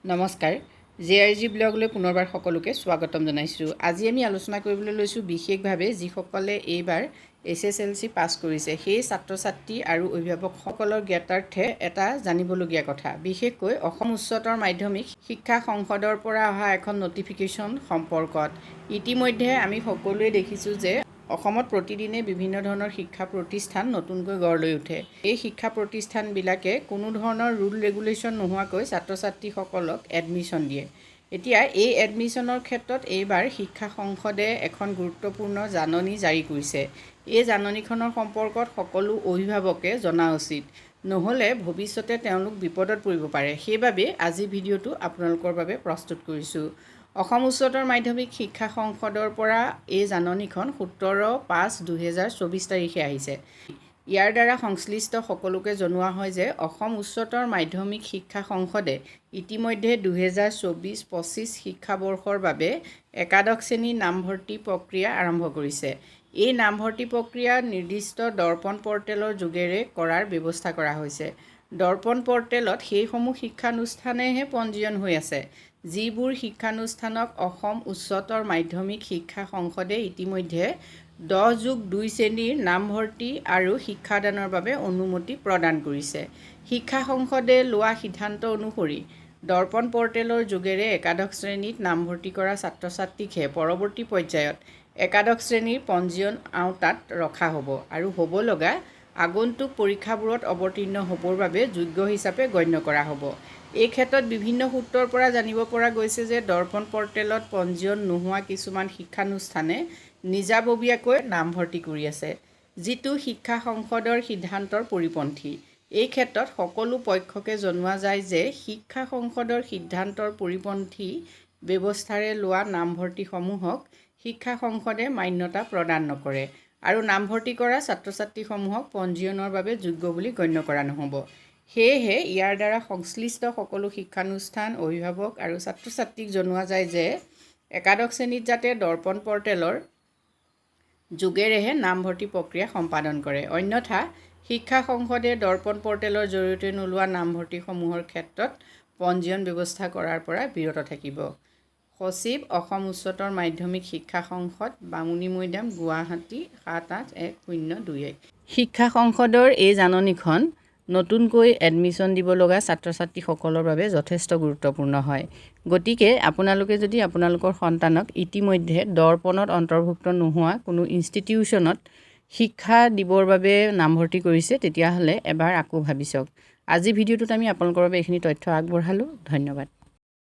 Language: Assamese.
নমস্কাৰ জেআৰজি ব্লগলৈ পুনৰবাৰ সকলোকে স্বাগতম জনাইছোঁ। আজি আমি আলোচনা কৰিবলৈ লৈছোঁ বিশেষভাৱে যিসকলে এইবাৰ SSLC পাছ কৰিছে সেই ছাত্ৰ ছাত্ৰী আৰু অভিভাৱকসকলৰ জ্ঞাতাৰ্থে এটা জানিবলগীয়া কথা। বিশেষকৈ অসম উচ্চতৰ মাধ্যমিক শিক্ষা সংসদৰ পৰা অহা এখন নটিফিকেশ্যন সম্পৰ্কত ইতিমধ্যে আমি সকলোৱে দেখিছোঁ যে অসমত প্ৰতিদিনে বিভিন্ন ধৰণৰ শিক্ষা প্ৰতিষ্ঠান নতুনকৈ গঢ় লৈ উঠে। এই শিক্ষা প্ৰতিষ্ঠানবিলাকে কোনো ধৰণৰ ৰুল ৰেগুলেশ্যন নোহোৱাকৈ ছাত্ৰ ছাত্ৰীসকলক এডমিশ্যন দিয়ে। এতিয়া এই এডমিশ্যনৰ ক্ষেত্ৰত এইবাৰ শিক্ষা সংসদে এখন গুৰুত্বপূৰ্ণ জাননী জাৰি কৰিছে। এই জাননীখনৰ সম্পৰ্কত সকলো অভিভাৱকে জনা উচিত, নহ'লে ভৱিষ্যতে তেওঁলোক বিপদত পৰিব পাৰে। সেইবাবে আজি ভিডিঅ'টো আপোনালোকৰ বাবে প্ৰস্তুত কৰিছোঁ। অসম উচ্চতৰ মাধ্যমিক শিক্ষা সংসদৰ পৰা এই জাননীখন 17/5/2024 তাৰিখে আহিছে। ইয়াৰ দ্বাৰা সংশ্লিষ্ট সকলোকে জনোৱা হয় যে অসম উচ্চতৰ মাধ্যমিক শিক্ষা সংসদে ইতিমধ্যে 2024-25 শিক্ষাবৰ্ষৰ বাবে একাদশ শ্ৰেণীৰ নামভৰ্তি প্ৰক্ৰিয়া আৰম্ভ কৰিছে। এই নামভৰ্তি প্ৰক্ৰিয়া নিৰ্দিষ্ট দৰ্পণ পৰ্টেলৰ যোগেৰে কৰাৰ ব্যৱস্থা কৰা হৈছে। দৰ্পণ পৰ্টেলত সেইসমূহ শিক্ষানুষ্ঠানেহে পঞ্জীয়ন হৈ আছে যিবোৰ শিক্ষানুষ্ঠানক অসম উচ্চতৰ মাধ্যমিক শিক্ষা সংসদে ইতিমধ্যে 10+2 শ্ৰেণীৰ নামভৰ্তি আৰু শিক্ষাদানৰ বাবে অনুমতি প্ৰদান কৰিছে। শিক্ষা সংসদে লোৱা সিদ্ধান্ত অনুসৰি দৰ্পণ পৰ্টেলৰ যোগেৰে একাদশ শ্ৰেণীত নামভৰ্তি কৰা ছাত্ৰ ছাত্ৰীকহে পৰৱৰ্তী পৰ্যায়ত একাদশ শ্ৰেণীৰ পঞ্জীয়ন আওতাত ৰখা হ'ব আৰু হ'ব লগা আগন্তুক পৰীক্ষাবোৰত অৱতীৰ্ণ হ'বৰ বাবে যোগ্য হিচাপে গণ্য কৰা হ'ব। এই ক্ষেত্ৰত বিভিন্ন সূত্ৰৰ পৰা জানিব পৰা গৈছে যে দৰ্পণ পৰ্টেলত পঞ্জীয়ন নোহোৱা কিছুমান শিক্ষানুষ্ঠানে নিজাববীয়াকৈ নামভৰ্তি কৰি আছে, যিটো শিক্ষা সংসদৰ সিদ্ধান্তৰ পৰিপন্থী। এই ক্ষেত্ৰত সকলো পক্ষকে জনোৱা যায় যে শিক্ষা সংসদৰ সিদ্ধান্তৰ পৰিপন্থী ব্যৱস্থাৰে লোৱা নামভৰ্তিসমূহক শিক্ষা সংসদে মান্যতা প্ৰদান নকৰে আৰু নামভৰ্তি কৰা ছাত্ৰ ছাত্ৰীসমূহক পঞ্জীয়নৰ বাবে যোগ্য বুলি গণ্য কৰা নহ'ব। সেয়েহে ইয়াৰ দ্বাৰা সংশ্লিষ্ট সকলো শিক্ষানুষ্ঠান, অভিভাৱক আৰু ছাত্ৰ ছাত্ৰীক জনোৱা যায় যে একাদশ শ্ৰেণীত যাতে দৰ্পণ পৰ্টেলৰ যোগেৰেহে নামভৰ্তি প্ৰক্ৰিয়া সম্পাদন কৰে, অন্যথা শিক্ষা সংসদে দৰ্পণ পৰ্টেলৰ জৰিয়তে নোলোৱা নামভৰ্তিসমূহৰ ক্ষেত্ৰত পঞ্জীয়ন ব্যৱস্থা কৰাৰ পৰা বিৰত থাকিব। সচিব, অসম উচ্চতৰ মাধ্যমিক শিক্ষা সংসদ, বামুণী মৈদাম, গুৱাহাটী 781021। শিক্ষা সংসদৰ এই জাননীখন নতুনকৈ এডমিশ্যন দিব লগা ছাত্ৰ ছাত্ৰীসকলৰ বাবে যথেষ্ট গুৰুত্বপূৰ্ণ হয়। গতিকে আপোনালোকে যদি আপোনালোকৰ সন্তানক ইতিমধ্যে দৰ্পণত অন্তৰ্ভুক্ত নোহোৱা কোনো ইনষ্টিটিউশ্যনত শিক্ষা দিবৰ বাবে নামভৰ্তি কৰিছে তেতিয়াহ'লে এবাৰ আকৌ ভাবি চাওক। আজি ভিডিঅ'টোত আমি আপোনালোকৰ বাবে এইখিনি তথ্য আগবঢ়ালোঁ। ধন্যবাদ।